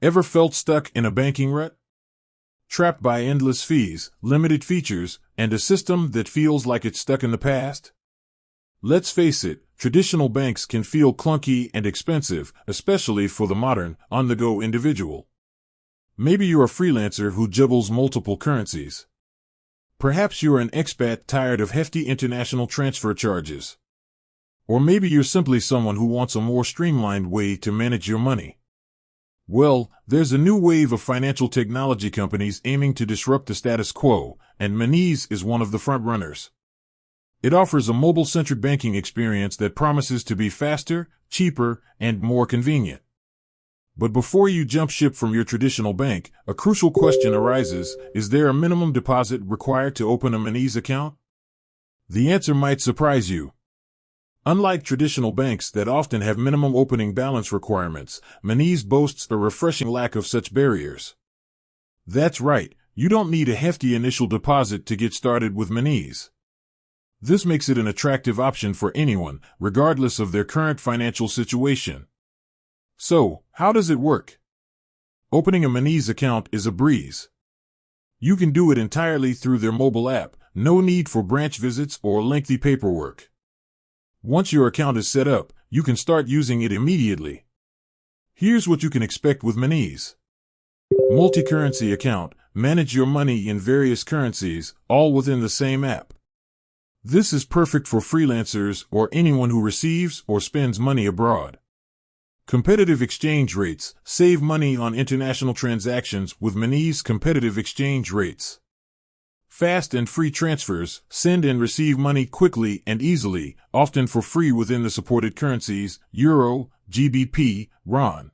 Ever felt stuck in a banking rut? Trapped by endless fees, limited features, and a system that feels like it's stuck in the past? Let's face it, traditional banks can feel clunky and expensive, especially for the modern, on-the-go individual. Maybe you're a freelancer who juggles multiple currencies. Perhaps you're an expat tired of hefty international transfer charges. Or maybe you're simply someone who wants a more streamlined way to manage your money. Well, there's a new wave of financial technology companies aiming to disrupt the status quo, and Monese is one of the front-runners. It offers a mobile-centric banking experience that promises to be faster, cheaper, and more convenient. But before you jump ship from your traditional bank, a crucial question arises: is there a minimum deposit required to open a Monese account? The answer might surprise you. Unlike traditional banks that often have minimum opening balance requirements, Monese boasts a refreshing lack of such barriers. That's right, you don't need a hefty initial deposit to get started with Monese. This makes it an attractive option for anyone, regardless of their current financial situation. So, how does it work? Opening a Monese account is a breeze. You can do it entirely through their mobile app, no need for branch visits or lengthy paperwork. Once your account is set up, you can start using it immediately. Here's what you can expect with Monese. Multi-currency account. Manage your money in various currencies, all within the same app. This is perfect for freelancers or anyone who receives or spends money abroad. Competitive exchange rates. Save money on international transactions with Monese competitive exchange rates. Fast and free transfers. Send and receive money quickly and easily, often for free within the supported currencies, Euro, GBP, RON.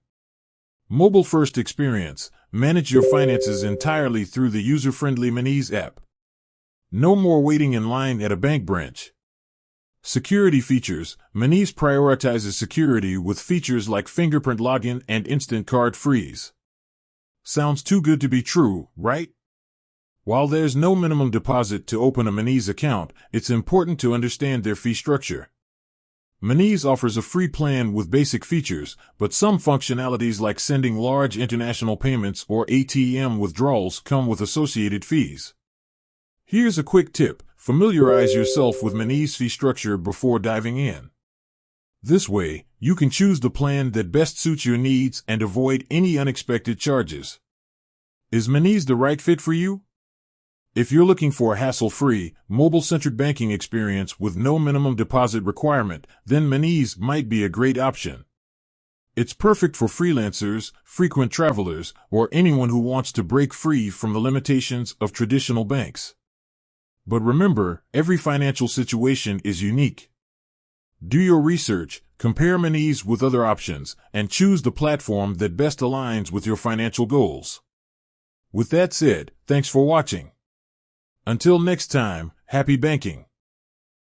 Mobile-first experience. Manage your finances entirely through the user-friendly Monese app. No more waiting in line at a bank branch. Security features. Monese prioritizes security with features like fingerprint login and instant card freeze. Sounds too good to be true, right? While there's no minimum deposit to open a Monese account, it's important to understand their fee structure. Monese offers a free plan with basic features, but some functionalities like sending large international payments or ATM withdrawals come with associated fees. Here's a quick tip: familiarize yourself with Monese fee structure before diving in. This way, you can choose the plan that best suits your needs and avoid any unexpected charges. Is Monese the right fit for you? If you're looking for a hassle-free, mobile-centric banking experience with no minimum deposit requirement, then Monese might be a great option. It's perfect for freelancers, frequent travelers, or anyone who wants to break free from the limitations of traditional banks. But remember, every financial situation is unique. Do your research, compare Monese with other options, and choose the platform that best aligns with your financial goals. With that said, thanks for watching. Until next time, happy banking.